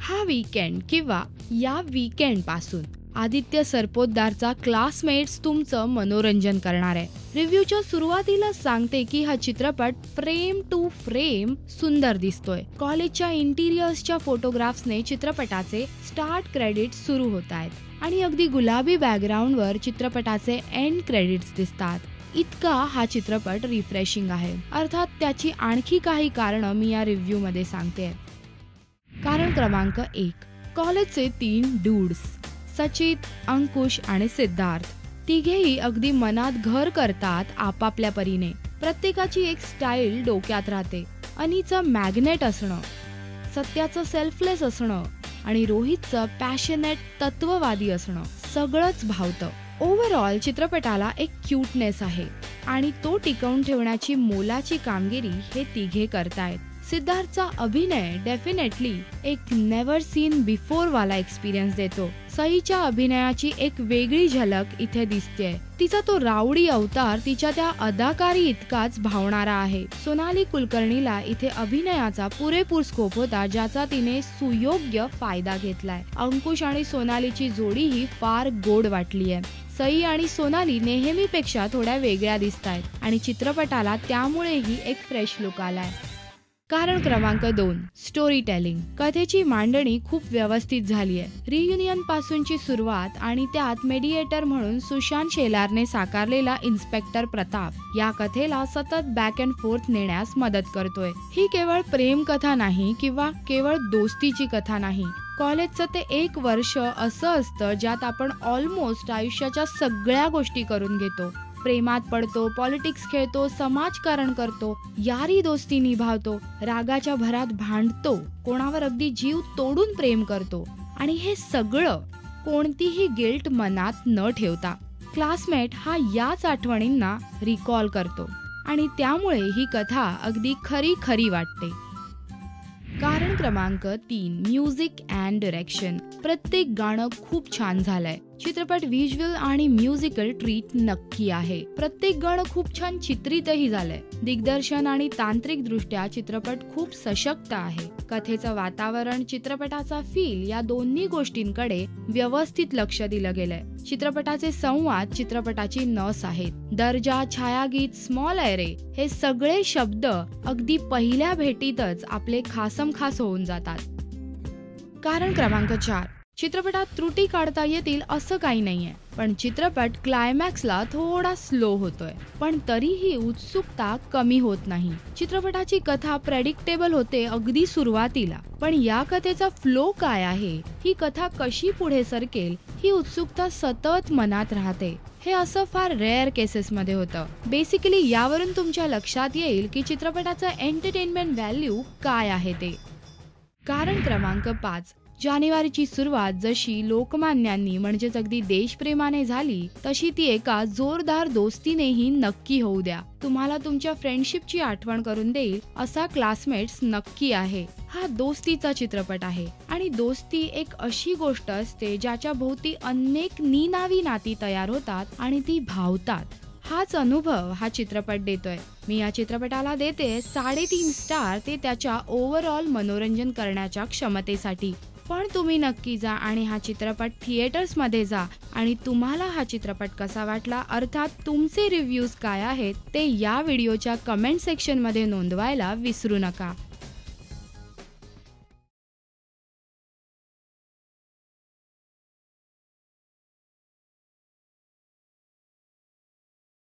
हा वीकेंड किंवा या वीकेंड पासून आदित्य सरपोतदारचा क्लासमेट्स तुमचं मनोरंजन करणार आहे। रिव्ह्यूच्या सुरुवातीला सांगते की हा चित्रपट फ्रेम टू फ्रेम सुंदर दिसतोय। कॉलेजच्या इंटिरियर्सच्या फोटोग्राफ्सने चित्रपटाचे स्टार्ट क्रेडिट्स सुरू होत आहेत आणि अगदी गुलाबी बॅकग्राऊंडवर चित्रपटाचे एंड क्रेडिट्स दिसतात। इतका हा चित्रपट रिफ्रेशिंग आहे। अर्थात त्याची आणखी काही कारणं मी या रिव्ह्यू मध्ये सांगते। कारण क्रमांक 1, कॉलेजचे 3 डूड्स सचित, अंकुश आणि सिद्धार्थ तिघेही अगदी मनात घर करतात आपापल्या परीने। प्रत्येकाची एक स्टाईल डोक्यात राहते। अनीचं मॅग्नेट असणं, सत्याचं सेल्फलेस असणं आणि रोहितचं पॅशनेट तत्ववादी असणं सगळंच भावतं। ओव्हरऑल चित्रपटाला एक क्यूटनेस आहे आणि तो टिकवून ठेवण्याची मोलाची कामगिरी हे तिघे करतायत। सिद्धार्थचा अभिनय डेफिनेटली एक नेव्हर सीन बिफोर वाला एक्सपिरियन्स देतो। सईच्या अभिनयाची एक वेगळी झलक इथे दिसते। तिचा तो रावडी अवतार तिच्या त्या अदाकारी इतकाच भावणारा आहे। सोनाली कुलकर्णीला इथे अभिनयाचा पुरेपूर स्कोप होता, ज्याचा तिने सुयोग्य फायदा घेतलाय। अंकुश आणि सोनालीची जोडी ही फार गोड वाटली आहे। सई आणि सोनाली नेहमीपेक्षा थोड्या वेगळ्या दिसतायत आणि चित्रपटाला त्यामुळेही एक फ्रेश लुक आलाय। कारण क्रमांक 2, स्टोरी टेलिंग। कथेची मांडणी खूप व्यवस्थित झाली आहे। रियुनियन पासूनची सुरुवात आणि त्यात मेडिएटर म्हणून सुशांत शेलारने साकारलेला इन्स्पेक्टर प्रताप या कथेला सतत बॅक अँड फोर्थ नेण्यास मदत करतोय। ही केवळ प्रेम कथा नाही किंवा केवळ दोस्तीची कथा नाही। कॉलेजचं ते 1 वर्ष असं असतं ज्यात आपण ऑलमोस्ट आयुष्याच्या सगळ्या गोष्टी करून घेतो। प्रेमात पडतो, पॉलिटिक्स खेळतो, समाजकारण करतो, यारी दोस्ती निभावतो, रागाच्या भरात भांडतो, कोणावर अगदी जीव तोडून प्रेम करतो आणि हे सगळं कोणतीही गिल्ट मनात न ठेवता। क्लासमेट हा याच आठवणींना रिकॉल करतो आणि त्यामुळे ही कथा अगदी खरी खरी वाटते। कारण क्रमांक 3, म्युझिक अँड डायरेक्शन। प्रत्येक गाणं खूप छान झालंय। चित्रपट व्हिज्युअल आणि म्युझिकल ट्रीट नक्की आहे। प्रत्येक गाणं खूप छान चित्रितही झालंय। दिग्दर्शन आणि तांत्रिक दृष्ट्या चित्रपट खूप सशक्त आहे। कथेचं वातावरण, चित्रपटाचा फील या दोन्ही गोष्टींकडे व्यवस्थित लक्ष दिलं गेलंय। चित्रपटाचे संवाद चित्रपटाची नस आहेत। दर्जा, छायागीत, स्मॉल एरे हे सगळे शब्द अगदी पहिल्या भेटीतच आपले खासमखास होऊन जातात। कारण क्रमांक 4, चित्रपटात त्रुटी काढता येतील असं काही नाहीये, पण चित्रपट क्लायमॅक्सला थोडा स्लो होतोय, पण तरीही उत्सुकता कमी होत नाही। चित्रपटाची कथा प्रेडिक्टेबल होते अगदी सुरुवातीला, पण या कथेचा फ्लो काय आहे, ही कथा कशी पुढे सरकेल, ही उत्सुकता सतत मनात राहते। हे असं फार रेअर केसेस मध्ये होतं। बेसिकली यावरून तुमच्या लक्षात येईल की चित्रपटाचा एंटरटेनमेंट व्हॅल्यू काय आहे ते। कारण क्रमांक 5, जानेवारीची सुरुवात जशी लोकमान्यांनी म्हणजेच अगदी देशप्रेमाने झाली, तशी ती एका जोरदार दोस्तीनेही नक्की होऊ द्या। तुम्हाला तुमच्या फ्रेंडशिपची आठवण करून देईल असा क्लासमेट्स नक्की आहे। हा दोस्तीचा चित्रपट आहे आणि दोस्ती एक अशी गोष्ट असते ज्याच्या भोवती अनेक निनावी नाती तयार होतात आणि ती भावतात। हाच अनुभव हा चित्रपट देतोय। मी या चित्रपटाला देते 3.5 स्टार ते त्याच्या ओव्हरऑल मनोरंजन करण्याच्या क्षमतेसाठी। पण तुम्ही नक्की जा आणि हा चित्रपट थिएटर्स मध्ये जा आणि तुम्हाला हा चित्रपट कसा वाटला, अर्थात तुमचे रिव्ह्यूज काय आहेत ते या व्हिडिओच्या कमेंट सेक्शन मध्ये नोंदवायला विसरू नका।